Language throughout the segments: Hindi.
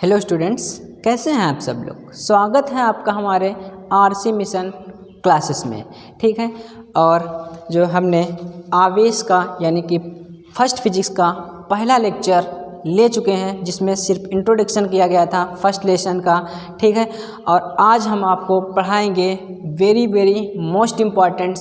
हेलो स्टूडेंट्स, कैसे हैं आप सब लोग। स्वागत है आपका हमारे आरसी मिशन क्लासेस में। ठीक है, और जो हमने आवेश का यानी कि फर्स्ट फिजिक्स का पहला लेक्चर ले चुके हैं, जिसमें सिर्फ इंट्रोडक्शन किया गया था फर्स्ट लेसन का। ठीक है, और आज हम आपको पढ़ाएंगे वेरी मोस्ट इम्पॉर्टेंट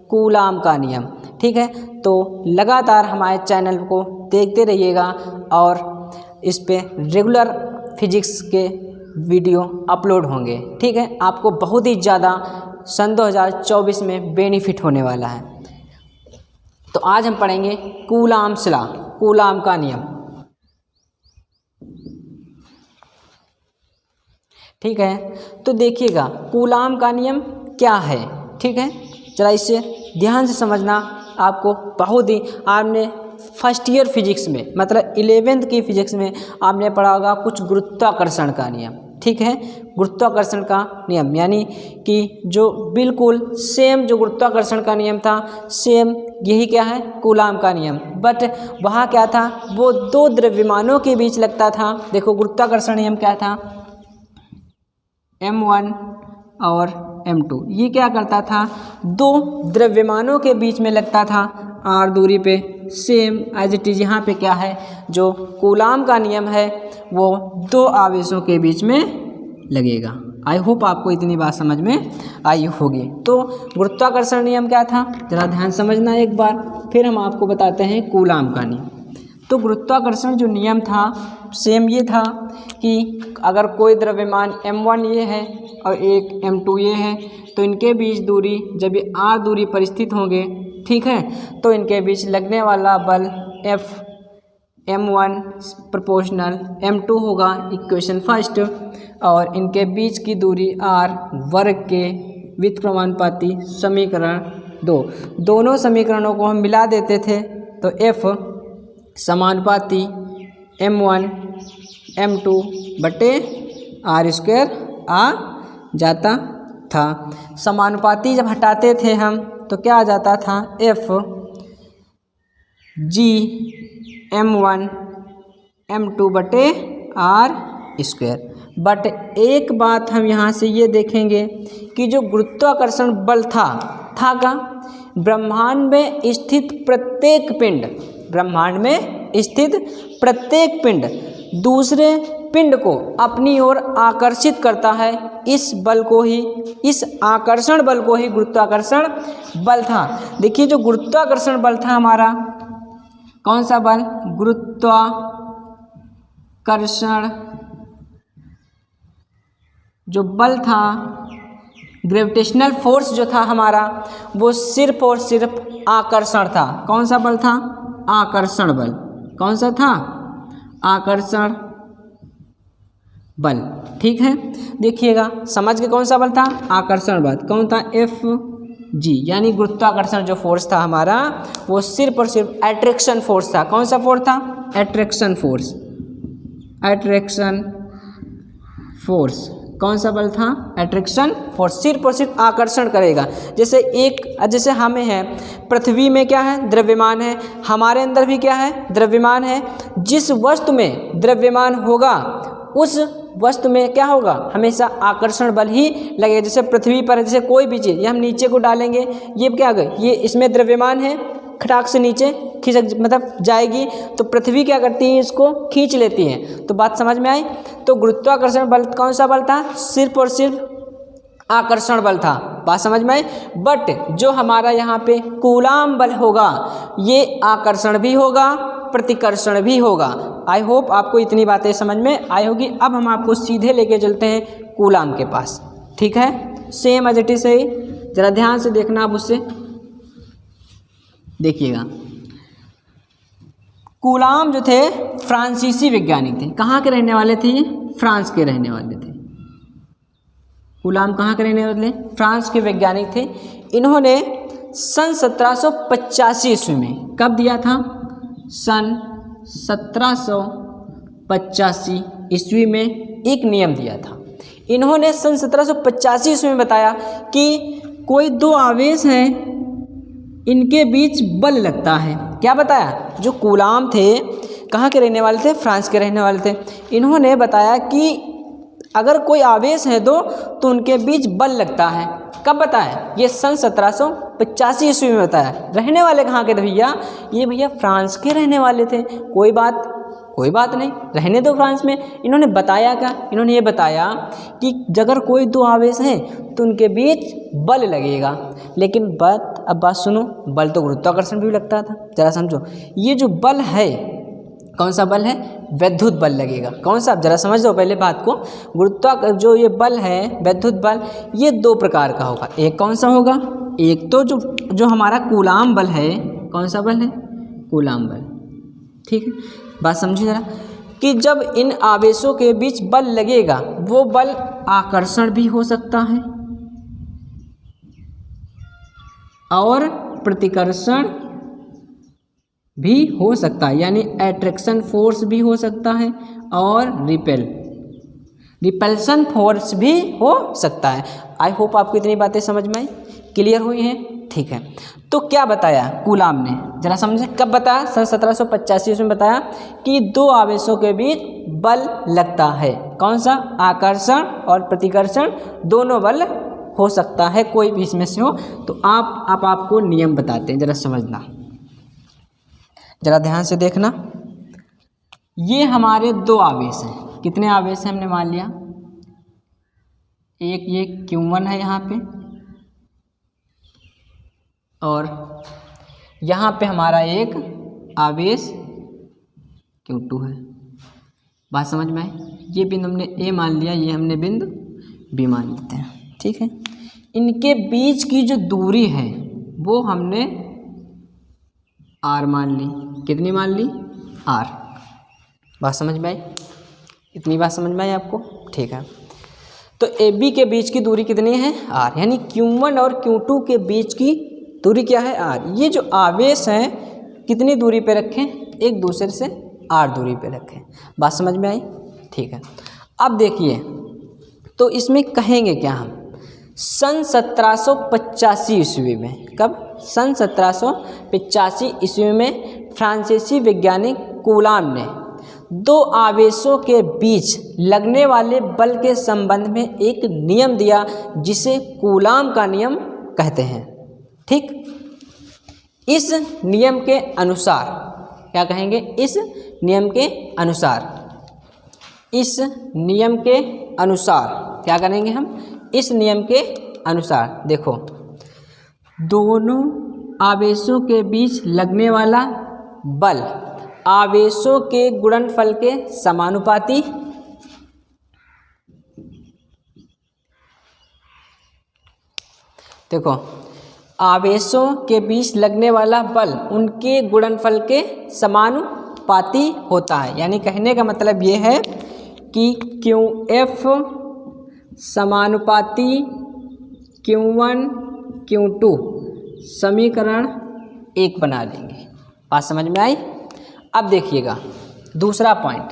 कूलाम का नियम। ठीक है, तो लगातार हमारे चैनल को देखते रहिएगा और इस पे रेगुलर फिजिक्स के वीडियो अपलोड होंगे। ठीक है, आपको बहुत ही ज़्यादा सन 2024 में बेनिफिट होने वाला है। तो आज हम पढ़ेंगे कूलाम्स लॉ, कूलाम का नियम। ठीक है, तो देखिएगा कूलाम का नियम क्या है। ठीक है, जरा इसे ध्यान से समझना। आपको बहुत ही आपने फर्स्ट ईयर फिजिक्स में मतलब 11th की फिजिक्स में आपने पढ़ा होगा कुछ गुरुत्वाकर्षण का नियम। ठीक है, गुरुत्वाकर्षण का नियम यानी कि जो बिल्कुल सेम जो गुरुत्वाकर्षण का नियम था, सेम यही क्या है, कूलाम का नियम। बट वहाँ क्या था, वो दो द्रव्यमानों के बीच लगता था। देखो गुरुत्वाकर्षण नियम क्या था, M1 और M2, ये क्या करता था, दो द्रव्यमानों के बीच में लगता था r दूरी पे। सेम एज इट इज यहाँ पे क्या है, जो कूलाम का नियम है वो दो आवेशों के बीच में लगेगा। आई होप आपको इतनी बात समझ में आई होगी। तो गुरुत्वाकर्षण नियम क्या था, जरा ध्यान समझना एक बार, फिर हम आपको बताते हैं कूलाम का नियम। तो गुरुत्वाकर्षण जो नियम था सेम ये था कि अगर कोई द्रव्यमान M1 ये है और एक M2 ये है, तो इनके बीच दूरी जब ये r दूरी पर स्थित होंगे, ठीक है, तो इनके बीच लगने वाला बल F M1 प्रोपोर्शनल M2 होगा, इक्वेशन फर्स्ट। और इनके बीच की दूरी r वर्ग के व्युत्क्रमानुपाती समीकरण 2। दोनों समीकरणों को हम मिला देते थे तो F समानुपाती M1 M2 बटे r स्क्वायर आ जाता था। समानुपाती जब हटाते थे हम तो क्या आ जाता था, F G M1 M2 बटे r स्क्वायर। बट एक बात हम यहाँ से ये देखेंगे कि जो गुरुत्वाकर्षण बल था का ब्रह्मांड में स्थित प्रत्येक पिंड, ब्रह्मांड में स्थित प्रत्येक पिंड दूसरे पिंड को अपनी ओर आकर्षित करता है। इस बल को ही, इस आकर्षण बल को ही गुरुत्वाकर्षण बल था। देखिए जो गुरुत्वाकर्षण बल था हमारा, कौन सा बल, गुरुत्वाकर्षण जो बल था, ग्रेविटेशनल फोर्स जो था हमारा, वो सिर्फ और सिर्फ आकर्षण था। कौन सा बल था, आकर्षण बल। कौन सा था, आकर्षण बल। ठीक है, देखिएगा समझ के कौन सा बल था, आकर्षण बल। कौन था, F G, यानी गुरुत्वाकर्षण जो फोर्स था हमारा वो सिर्फ और सिर्फ अट्रैक्शन फोर्स था। कौन सा फोर्स था, अट्रैक्शन फोर्स। अट्रैक्शन फोर्स कौन सा बल था, अट्रैक्शन फोर्स, सिर्फ और सिर्फ आकर्षण करेगा। जैसे हमें है, पृथ्वी में क्या है, द्रव्यमान है, हमारे अंदर भी क्या है, द्रव्यमान है। जिस वस्तु में द्रव्यमान होगा उस वस्तु में क्या होगा, हमेशा आकर्षण बल ही लगेगा। जैसे पृथ्वी पर जैसे कोई भी चीज़, ये हम नीचे को डालेंगे, ये क्या गई, ये इसमें द्रव्यमान है, खटाक से नीचे खिसक मतलब जाएगी, तो पृथ्वी क्या करती है, इसको खींच लेती है। तो बात समझ में आई। तो गुरुत्वाकर्षण बल कौन सा बल था, सिर्फ और सिर्फ आकर्षण बल था। बात समझ में आई। बट जो हमारा यहाँ पे कूलाम बल होगा, ये आकर्षण भी होगा, प्रतिकर्षण भी होगा। आई होप आपको इतनी बातें समझ में आई होगी। अब हम आपको सीधे लेके चलते हैं कूलाम के पास। ठीक है, सेम एज इट इज है, जरा ध्यान से देखना। आप उससे देखिएगा, कूलाम जो थे फ्रांसीसी वैज्ञानिक थे। कहाँ के रहने वाले थे, फ्रांस के रहने वाले थे। कूलाम कहाँ के रहने वाले, फ्रांस के वैज्ञानिक थे। इन्होंने सन 1785 ईस्वी में, कब दिया था, सन 1785 ईस्वी में एक नियम दिया था। इन्होंने सन 1785 ईस्वी में बताया कि कोई दो आवेश हैं, इनके बीच बल लगता है। क्या बताया, जो कूलाम थे कहाँ के रहने वाले थे? फ्रांस के रहने वाले थे। इन्होंने बताया कि अगर कोई आवेश है दो तो उनके बीच बल लगता है। कब बताया? ये सन 1785 ईस्वी में बताया। रहने वाले कहाँ के थे भैया? ये भैया फ्रांस के रहने वाले थे। कोई बात नहीं, रहने दो फ्रांस में। इन्होंने बताया क्या? इन्होंने ये बताया कि अगर कोई दो आवेश हैं तो उनके बीच बल लगेगा। लेकिन अब बात सुनो, बल तो गुरुत्वाकर्षण भी लगता था। जरा समझो, ये जो बल है कौन सा बल है? वैद्युत बल लगेगा। कौन सा? जरा समझ लो पहले बात को। जो ये बल है वैद्युत बल, ये दो प्रकार का होगा। एक कौन सा होगा? एक तो जो हमारा कूलाम बल है। कौन सा बल है? कूलाम बल। ठीक है, बात समझिए जरा कि जब इन आवेशों के बीच बल लगेगा वो बल आकर्षण भी हो सकता है और प्रतिकर्षण भी हो सकता है, यानी एट्रैक्शन फोर्स भी हो सकता है और रिपल्सन फोर्स भी हो सकता है। आई होप आपको इतनी बातें समझ में आई, क्लियर हुई हैं? ठीक है, तो क्या बताया कूलाम ने? जरा समझे, कब बताया? सन 1785 में बताया कि दो आवेशों के बीच बल लगता है। कौन सा? आकर्षण और प्रतिकर्षण, दोनों बल हो सकता है, कोई भी इसमें से हो। तो आपको नियम बताते हैं, जरा समझना, जरा ध्यान से देखना। ये हमारे दो आवेश हैं। कितने आवेश हैं हमने मान लिया? एक ये Q1 है यहाँ पे और यहाँ पे हमारा एक आवेश Q2 है। बात समझ में आई? ये बिंदु हमने A मान लिया, ये हमने बिंदु B मान लेते हैं। ठीक है, इनके बीच की जो दूरी है वो हमने R मान ली। कितनी मान ली? R। बात समझ में आई? इतनी बात समझ में आई आपको? ठीक है, तो AB के बीच की दूरी कितनी है? R, यानी Q1 और Q2 के बीच की दूरी क्या है? R। ये जो आवेश हैं कितनी दूरी पे रखें? एक दूसरे से R दूरी पे रखें। बात समझ में आई? ठीक है, अब देखिए, तो इसमें कहेंगे क्या हम? सन 1785 ईस्वी में, कब? सन 1785 ईस्वी में फ्रांसीसी वैज्ञानिक कूलाम ने दो आवेशों के बीच लगने वाले बल के संबंध में एक नियम दिया जिसे कूलाम का नियम कहते हैं। ठीक, इस नियम के अनुसार क्या कहेंगे? इस नियम के अनुसार क्या करेंगे हम? इस नियम के अनुसार देखो, दोनों आवेशों के बीच लगने वाला बल आवेशों के गुणनफल के समानुपाती देखो, आवेशों के बीच लगने वाला बल उनके गुणनफल के समानुपाती होता है। यानी कहने का मतलब ये है कि QF समानुपाती Q1 Q2 समीकरण 1 बना लेंगे। बात समझ में आई? अब देखिएगा दूसरा पॉइंट,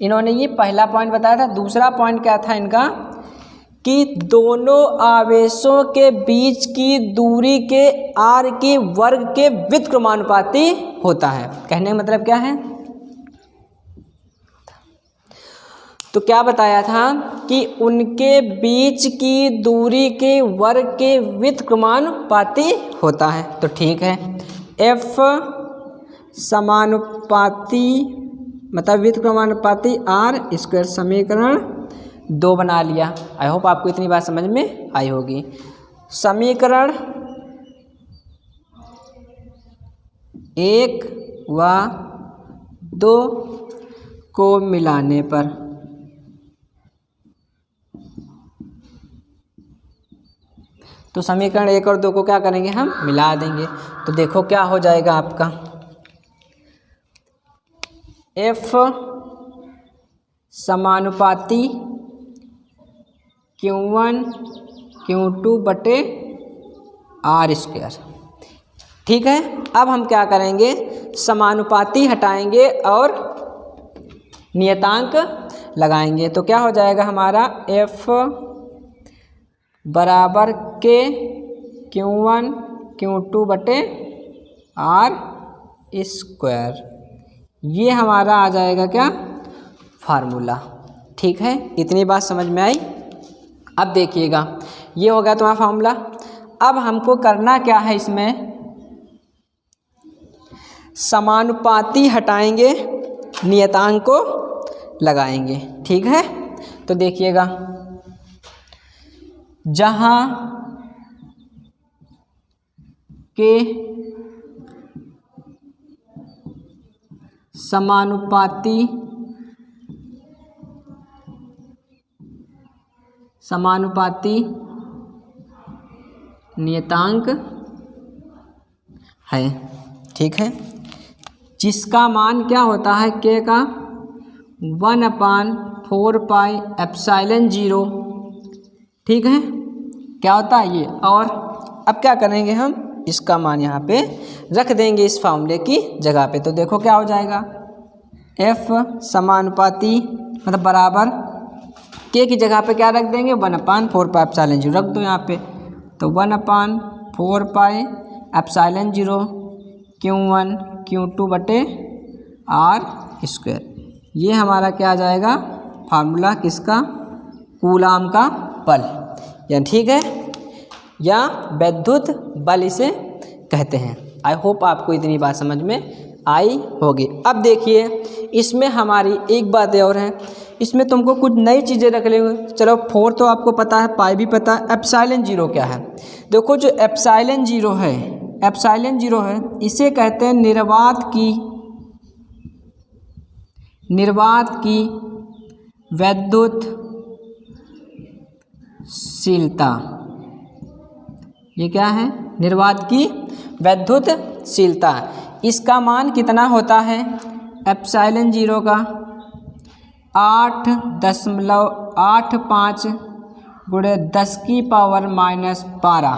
इन्होंने ये पहला पॉइंट बताया था। दूसरा पॉइंट क्या था इनका? कि दोनों आवेशों के बीच की दूरी के R के वर्ग के व्युत्क्रमानुपाती होता है। कहने का मतलब क्या है? तो क्या बताया था कि उनके बीच की दूरी के वर्ग के व्युत्क्रमानुपाती होता है। तो ठीक है, F समानुपाती मतलब व्युत्क्रमानुपाती R² समीकरण 2 बना लिया। आई होप आपको इतनी बात समझ में आई होगी। समीकरण 1 व 2 को मिलाने पर तो समीकरण 1 और 2 को क्या करेंगे? हम मिला देंगे। तो देखो क्या हो जाएगा आपका? F समानुपाती Q1 Q2 बटे R²। ठीक है, अब हम क्या करेंगे? समानुपाती हटाएंगे और नियतांक लगाएंगे। तो क्या हो जाएगा हमारा? F बराबर के Q1 Q2 बटे R²। ये हमारा आ जाएगा क्या, फार्मूला। ठीक है, इतनी बात समझ में आई। अब देखिएगा, ये हो गया तुम्हारा फार्मूला। अब हमको करना क्या है, इसमें समानुपाती हटाएंगे, नियतांक को लगाएंगे। ठीक है, तो देखिएगा, जहाँ के समानुपाती नियतांक है। ठीक है, जिसका मान क्या होता है, के का 1/4 पाई एप्सिलॉन 0। ठीक है, क्या होता है ये। और अब क्या करेंगे, हम इसका मान यहाँ पे रख देंगे इस फार्मूले की जगह पे। तो देखो क्या हो जाएगा, F समानुपाती मतलब बराबर के की जगह पे क्या रख देंगे, 1/4 पाई एप्सिलॉन 0 रख दो यहाँ पे। तो 1/4 पाई एप्सिलॉन 0 Q1 Q2 बटे R²। ये हमारा क्या आ जाएगा, फार्मूला किसका, कूलाम का बल, या ठीक है, या वैद्युत बल इसे कहते हैं। आई होप आपको इतनी बात समझ में आई होगी। अब देखिए, इसमें हमारी एक बात और है, इसमें तुमको कुछ नई चीज़ें रख लेंगे। चलो 4 तो आपको पता है, पाई भी पता है, एप्सिलॉन 0 क्या है। देखो जो एप्सिलॉन 0 है, एप्सिलॉन 0 है, इसे कहते हैं निर्वात की वैद्युतशीलता। ये क्या है, निर्वात की वैद्युतशीलता। इसका मान कितना होता है, एप्सिलॉन 0 का 8.85 × 10⁻⁻12।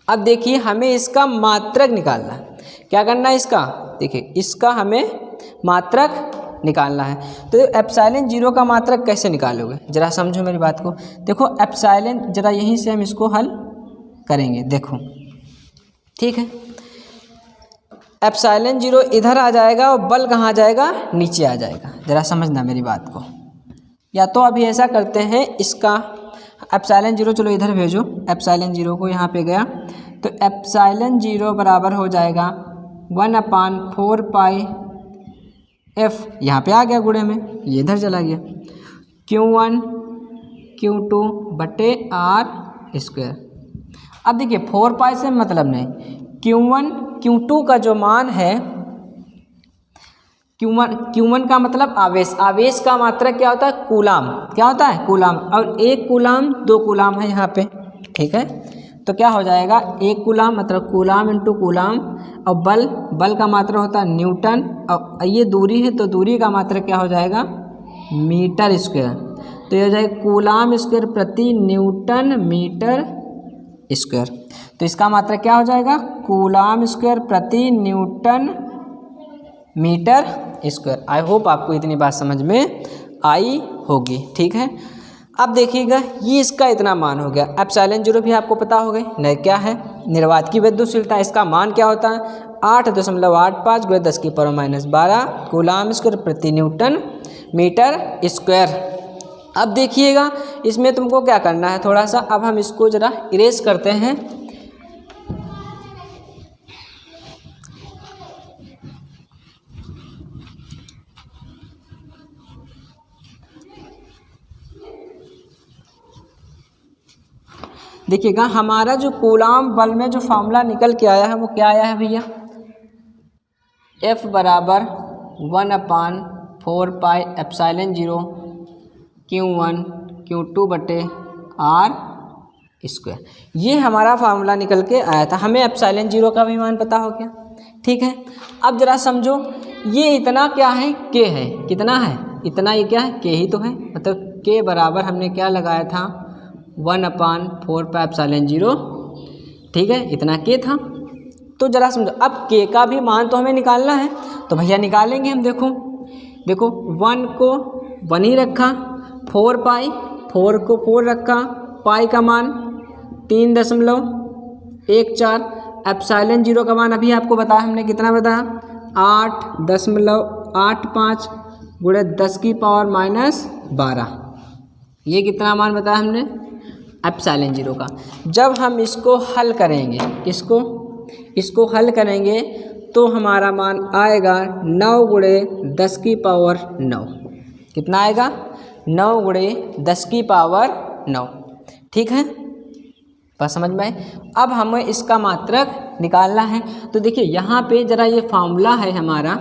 अब देखिए, हमें इसका मात्रक निकालना है। क्या करना है इसका, देखिए इसका हमें मात्रक निकालना है। तो एप्सिलॉन 0 का मात्रक कैसे निकालोगे, जरा समझो मेरी बात को। देखो एप्सिलॉन, जरा यहीं से हम इसको हल करेंगे, देखो। ठीक है, एप्सिलॉन 0 इधर आ जाएगा और बल कहाँ आ जाएगा, नीचे आ जाएगा। ज़रा समझना मेरी बात को। या तो अभी ऐसा करते हैं, इसका एप्सिलॉन 0 चलो इधर भेजो, एप्सिलॉन 0 को यहाँ पे गया, तो एप्सिलॉन 0 बराबर हो जाएगा 1/4 पाई F, यहाँ पे आ गया गुणे में, ये इधर चला गया, Q1 Q2 बटे R²। अब देखिए 4 पाई से मतलब नहीं, Q1 Q2 का जो मान है, Q1 का मतलब आवेश, आवेश का मात्रक क्या होता है, कूलाम। क्या होता है, कूलाम। और 1 कूलाम 2 कूलाम है यहाँ पे। ठीक है, तो क्या हो जाएगा, 1 कूलाम मतलब कूलाम इंटू कूलाम, और बल का मात्रा होता है न्यूटन, और ये दूरी है तो दूरी का मात्रा क्या हो जाएगा, मीटर स्क्वायर। तो ये हो जाएगा कूलाम स्क्वायर प्रति न्यूटन मीटर स्क्वायर। तो इसका मात्रा क्या हो जाएगा, कूलाम स्क्वायर प्रति newton metre square. I hope आपको इतनी बात समझ में आई होगी। ठीक है, अब देखिएगा, ये इसका इतना मान हो गया। एप्सिलॉन 0 भी आपको पता हो गई, नहीं क्या है, निर्वात की वैद्युतशीलता। इसका मान क्या होता है, 8.85 × 10⁻⁻12 कूलाम स्क्वायर प्रति न्यूटन मीटर स्क्वायर। अब देखिएगा, इसमें तुमको क्या करना है, थोड़ा सा अब हम इसको ज़रा इरेज करते हैं। देखिएगा, हमारा जो कूलाम बल में जो फार्मूला निकल के आया है वो क्या आया है भैया, F बराबर 1/4 पाई एप्सिलॉन 0 Q1 Q2 बटे R²। ये हमारा फार्मूला निकल के आया था। हमें एप्सिलॉन 0 का भी मान पता हो गया। ठीक है, अब ज़रा समझो, ये इतना क्या है, K है। कितना है, इतना, ये क्या है, K ही तो है। मतलब K बराबर हमने क्या लगाया था, 1/4 पाई एप्सिलॉन 0। ठीक है, इतना K था। तो ज़रा समझो, अब K का भी मान तो हमें निकालना है, तो भैया निकालेंगे हम। देखो 1 को 1 ही रखा, 4 पाई, 4 को 4 रखा, पाई का मान 3.14, एप्सिलॉन 0 का मान अभी आपको बताया हमने, कितना बताया, 8.85 गुणे 10 की पावर -12। ये कितना मान बताया हमने एप्सिलॉन 0 का। जब हम इसको हल करेंगे, इसको हल करेंगे तो हमारा मान आएगा 9 गुणे 10 की पावर 9। कितना आएगा? 9 गुणे 10 की पावर 9। ठीक है, बस समझ में आए। अब हमें इसका मात्रक निकालना है। तो देखिए यहाँ पे ज़रा ये फार्मूला है हमारा,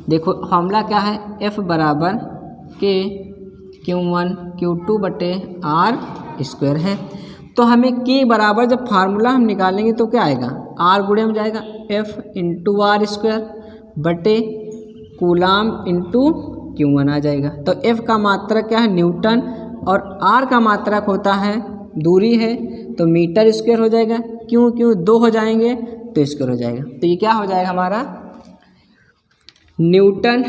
देखो फार्मूला क्या है, F बराबर K Q1 Q2 बटे R स्क्वायर है। तो हमें K बराबर जब फार्मूला हम निकालेंगे तो क्या आएगा, R गुणे में जाएगा F इंटू R स्क्वायर बटे कूलाम इंटू Q1 आ जाएगा। तो F का मात्रक क्या है, न्यूटन, और R का मात्रक होता है दूरी है तो मीटर स्क्वायर हो जाएगा। क्यों 2 हो जाएंगे तो स्क्वायर हो जाएगा। तो ये क्या हो जाएगा हमारा, न्यूटन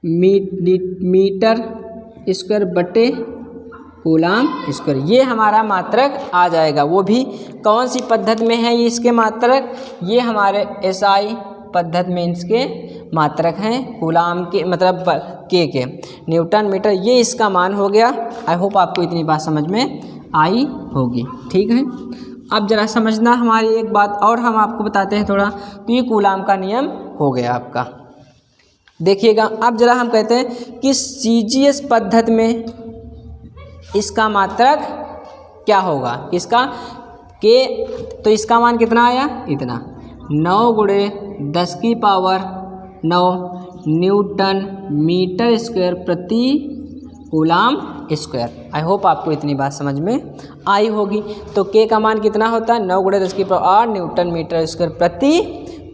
मीटर स्क्वायर बटे कूलाम स्क्वायर, ये हमारा मात्रक आ जाएगा। वो भी कौन सी पद्धति में है ये इसके मात्रक, ये हमारे SI पद्धति में इसके मात्रक हैं, कूलाम के मतलब के न्यूटन मीटर, ये इसका मान हो गया। आई होप आपको इतनी बात समझ में आई होगी। ठीक है, अब जरा समझना हमारी एक बात और हम आपको बताते हैं थोड़ा। तो ये कूलाम का नियम हो गया आपका। देखिएगा अब जरा हम कहते हैं कि CGS पद्धति में इसका मात्रक क्या होगा, इसका के, तो इसका मान कितना आया, इतना 9 गुणे 10 की पावर 9 न्यूटन मीटर स्क्वायर प्रति कूलाम स्क्वायर। आई होप आपको इतनी बात समझ में आई होगी। तो के का मान कितना होता है, 9 गुणे 10 की पावर 8 न्यूटन मीटर स्क्वायर प्रति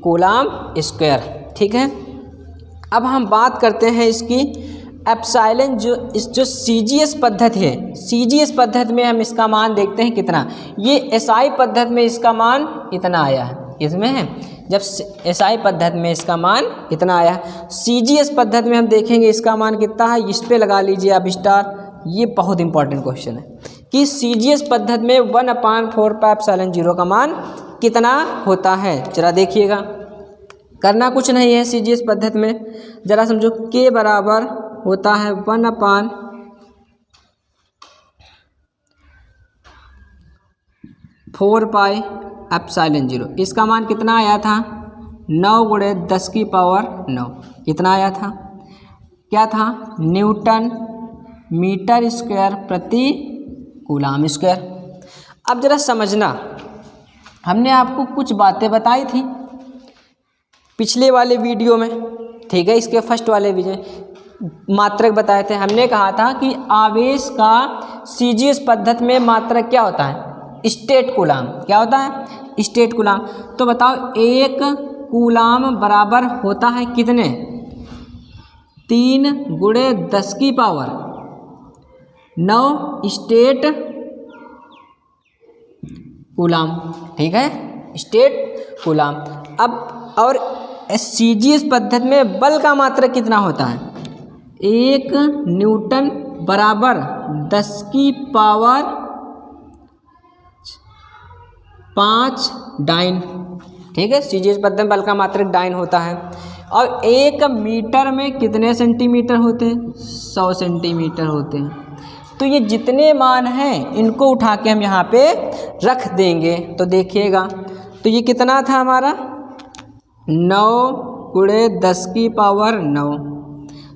कूलाम स्क्वायर। ठीक है, अब हम बात करते हैं इसकी एप्सिलॉन जो CGS पद्धति है, CGS पद्धति में हम इसका मान देखते हैं कितना। ये SI पद्धति में इसका मान इतना आया है, इसमें है जब SI पद्धति में इसका मान इतना आया। CGS पद्धति में हम देखेंगे इसका मान कितना है, इस पे लगा लीजिए आप स्टार। ये बहुत इंपॉर्टेंट क्वेश्चन है कि CGS पद्धति में 1/4πε0 का मान कितना होता है। जरा देखिएगा, करना कुछ नहीं है CGS पद्धति में, जरा समझो K बराबर होता है 1/4πε0। इसका मान कितना आया था, 9 गुणे 10 की पावर 9। कितना आया था, क्या था, न्यूटन मीटर स्क्वायर प्रति कूलाम स्क्वायर। अब जरा समझना, हमने आपको कुछ बातें बताई थी पिछले वाले वीडियो में। ठीक है, इसके फर्स्ट वाले वीडियो मात्रक बताए थे। हमने कहा था कि आवेश का CGS पद्धति में मात्रक क्या होता है, स्टेट कूलाम। क्या होता है, स्टेट कूलाम। तो बताओ 1 कूलाम बराबर होता है कितने, 3 गुणे 10 की पावर 9 स्टेट कूलाम। ठीक है, स्टेट कूलाम। अब और CGS पद्धति में बल का मात्रक कितना होता है, 1 न्यूटन बराबर 10 की पावर 5 डाइन। ठीक है, CGS पद्धति में बल का मात्रक डाइन होता है। और 1 मीटर में कितने सेंटीमीटर होते हैं, 100 सेंटीमीटर होते हैं। तो ये जितने मान हैं इनको उठा के हम यहाँ पे रख देंगे। तो देखिएगा, तो ये कितना था हमारा, 9 गुणे 10 की पावर 9।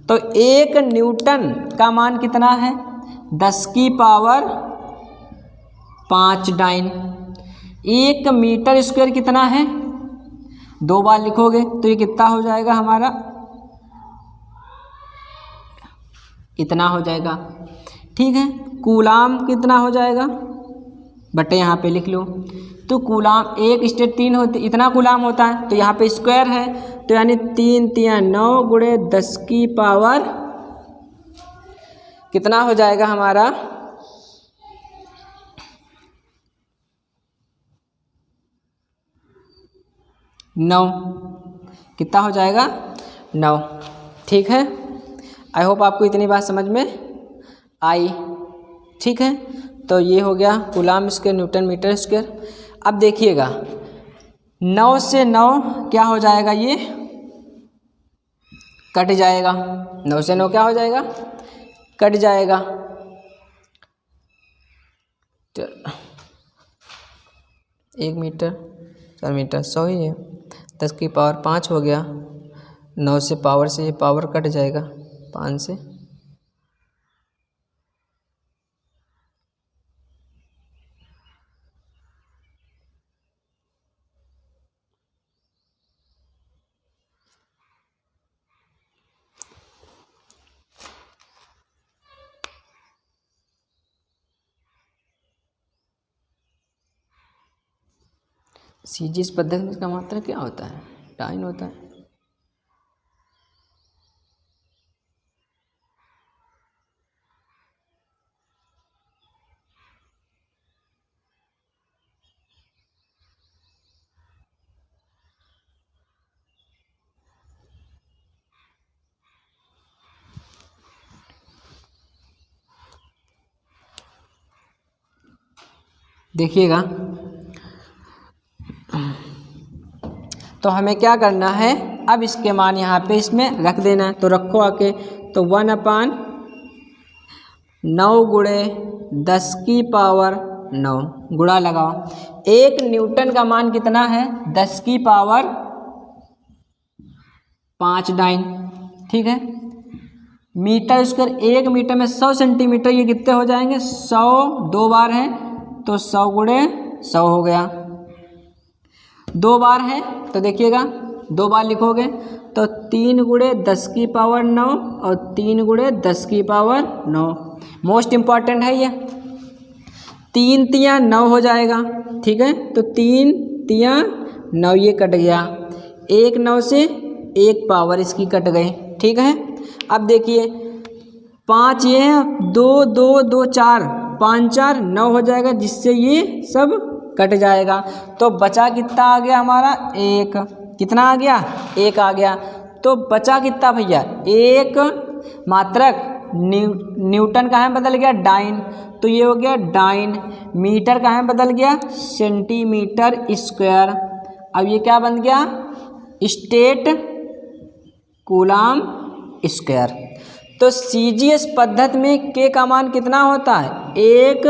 तो 1 न्यूटन का मान कितना है, 10 की पावर 5 डाइन। 1 मीटर स्क्वायर कितना है, 2 बार लिखोगे तो ये कितना हो जाएगा हमारा, इतना हो जाएगा। ठीक है, कूलाम कितना हो जाएगा, बटे यहाँ पे लिख लो। तो कूलाम 1 स्टेट 3 होती, इतना कूलाम होता है। तो यहाँ पे स्क्वायर है, तो यानी 3 3 9 गुणे 10 की पावर कितना हो जाएगा हमारा, 9। कितना हो जाएगा, 9। ठीक है, आई होप आपको इतनी बात समझ में आई। ठीक है, तो ये हो गया coulomb square newton metre square. अब देखिएगा 9 से 9 क्या हो जाएगा, ये कट जाएगा। 9 से 9 क्या हो जाएगा, कट जाएगा। 1 मीटर 4 मीटर 100 ही है, 10 की पावर 5 हो गया। 9 से पावर से ये पावर कट जाएगा 5 से। सीजी इस पद्धति में इसका मात्रा क्या होता है, डाइन होता है। देखिएगा, तो हमें क्या करना है, अब इसके मान यहाँ पे इसमें रख देना है। तो रखो आके, तो 1/9 गुणे 10 की पावर 9 गुणा लगाओ। 1 न्यूटन का मान कितना है, 10 की पावर 5 डाइन, ठीक है। मीटर स्क्वायर, 1 मीटर में 100 सेंटीमीटर, ये कितने हो जाएंगे, 100 2 बार है तो 100 गुणे 100 हो गया। 2 बार है तो देखिएगा 2 बार लिखोगे तो 3 गुणे 10 की पावर 9 और 3 गुणे 10 की पावर 9। मोस्ट इम्पॉर्टेंट है ये। 3 तियाँ 9 हो जाएगा, ठीक है। तो 3 तियाँ 9, ये कट गया। 1 9 से 1 पावर इसकी कट गई, ठीक है। अब देखिए 5 ये है, 2 2 2 4, 5 4 9 हो जाएगा, जिससे ये सब कट जाएगा। तो बचा कितना आ गया हमारा, 1। कितना आ गया, 1 आ गया। तो बचा कितना भैया, 1 मात्रक। न्यूटन कहाँ में बदल गया, डाइन, तो ये हो गया डाइन। मीटर कहाँ में बदल गया, सेंटीमीटर स्क्वायर। अब ये क्या बन गया, स्टेट कूलाम स्क्वायर। तो सीजीएस पद्धति में के का मान कितना होता है, 1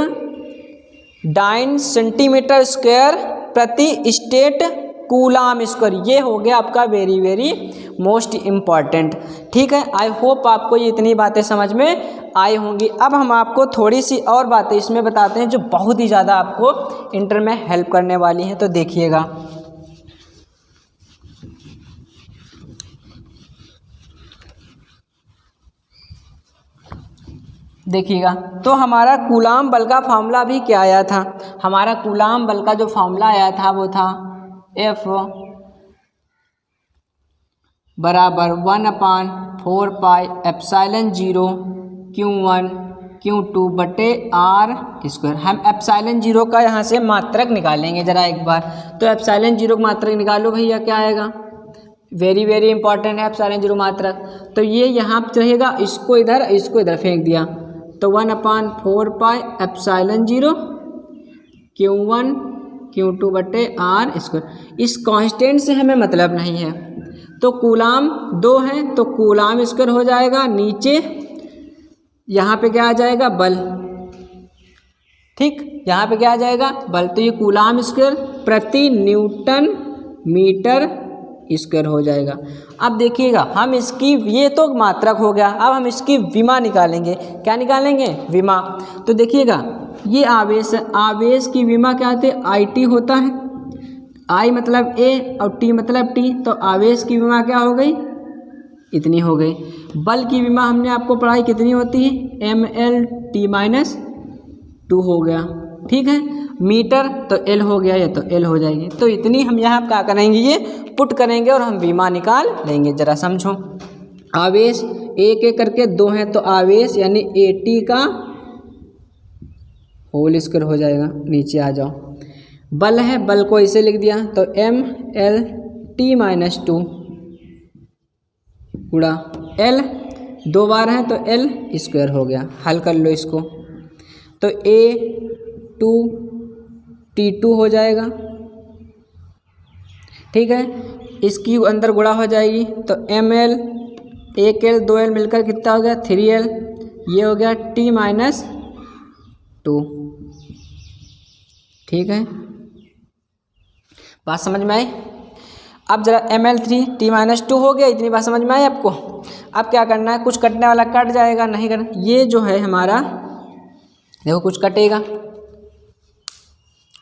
डाइन सेंटीमीटर स्क्वायर प्रति स्टेट कूलाम स्क्वायर। ये हो गया आपका वेरी वेरी मोस्ट इम्पॉर्टेंट, ठीक है। आई होप आपको ये इतनी बातें समझ में आई होंगी। अब हम आपको थोड़ी सी और बातें इसमें बताते हैं जो बहुत ही ज़्यादा आपको इंटर में हेल्प करने वाली हैं, तो देखिएगा। देखिएगा, तो हमारा कूलाम बल का फॉर्मूला भी क्या आया था, हमारा कूलाम बल का जो फॉर्मूला आया था वो था F बराबर 1/4 पाई एप्सिलॉन 0 Q1 Q2 बटे R स्क्वायर। हम एप्सिलॉन 0 का यहाँ से मात्रक निकालेंगे जरा एक बार। तो एप्सिलॉन 0 का मात्रक निकालो भैया, क्या आएगा, वेरी वेरी इंपॉर्टेंट है एप्सिलॉन 0 मात्रक। तो ये यहाँ रहेगा, इसको इधर फेंक दिया, तो 1/4 पाई एप्सिलॉन 0 Q1 Q2 बटे R स्क्वायर। इस कांस्टेंट से हमें मतलब नहीं है। तो कूलाम 2 है तो कूलाम स्क्वायर हो जाएगा, नीचे यहाँ पे क्या आ जाएगा, बल, ठीक, यहाँ पे क्या आ जाएगा, बल। तो ये कूलाम स्क्वायर प्रति न्यूटन मीटर स्क्वायर हो जाएगा। अब देखिएगा, हम इसकी, ये तो मात्रक हो गया, अब हम इसकी विमा निकालेंगे। क्या निकालेंगे, विमा। तो देखिएगा, ये आवेश है, आवेश की विमा क्या होती है, IT होता है। I मतलब A और T मतलब T, तो आवेश की विमा क्या हो गई, इतनी हो गई। बल की विमा हमने आपको पढ़ाई कितनी होती है, mL/T-2 हो गया, ठीक है। मीटर तो L हो गया, ये तो L हो जाएगी। तो इतनी हम यहाँ क्या करेंगे, ये पुट करेंगे और हम विमा निकाल लेंगे। जरा समझो, आवेश एक एक करके 2 हैं, तो आवेश यानी AT का होल स्क्वायर हो जाएगा। नीचे आ जाओ, बल है, बल को इसे लिख दिया, तो mL/T-2 गुणा L, 2 बार है तो L स्क्वायर हो गया। हल कर लो इसको, तो A2T2 हो जाएगा, ठीक है, इसकी अंदर गुणा हो जाएगी तो ml 1l 2l मिलकर कितना हो गया 3l, ये हो गया T-2। ठीक है, बात समझ में आई। अब जरा ml3 T-2 हो गया, इतनी बात समझ में आई आपको। अब क्या करना है, कुछ कटने वाला कट जाएगा, नहीं करना, ये जो है हमारा देखो कुछ कटेगा,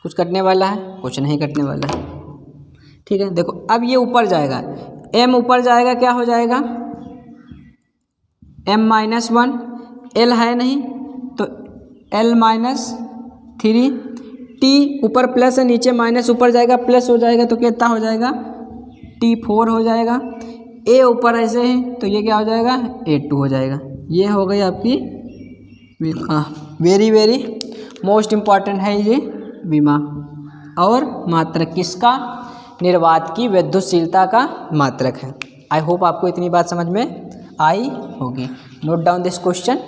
कुछ कटने वाला है, कुछ नहीं कटने वाला है। ठीक है, देखो अब ये ऊपर जाएगा, m ऊपर जाएगा, क्या हो जाएगा m-1, l है नहीं तो l-3, t ऊपर प्लस है, नीचे माइनस, ऊपर जाएगा प्लस हो जाएगा तो कितना हो जाएगा T4 हो जाएगा। a ऊपर ऐसे है तो ये क्या हो जाएगा A2 हो जाएगा। ये हो गई आपकी वेरी वेरी मोस्ट इम्पॉर्टेंट है ये विमा और मात्रक किसका, निर्वात की विद्युतशीलता का मात्रक है। आई होप आपको इतनी बात समझ में आई होगी। Note down this question.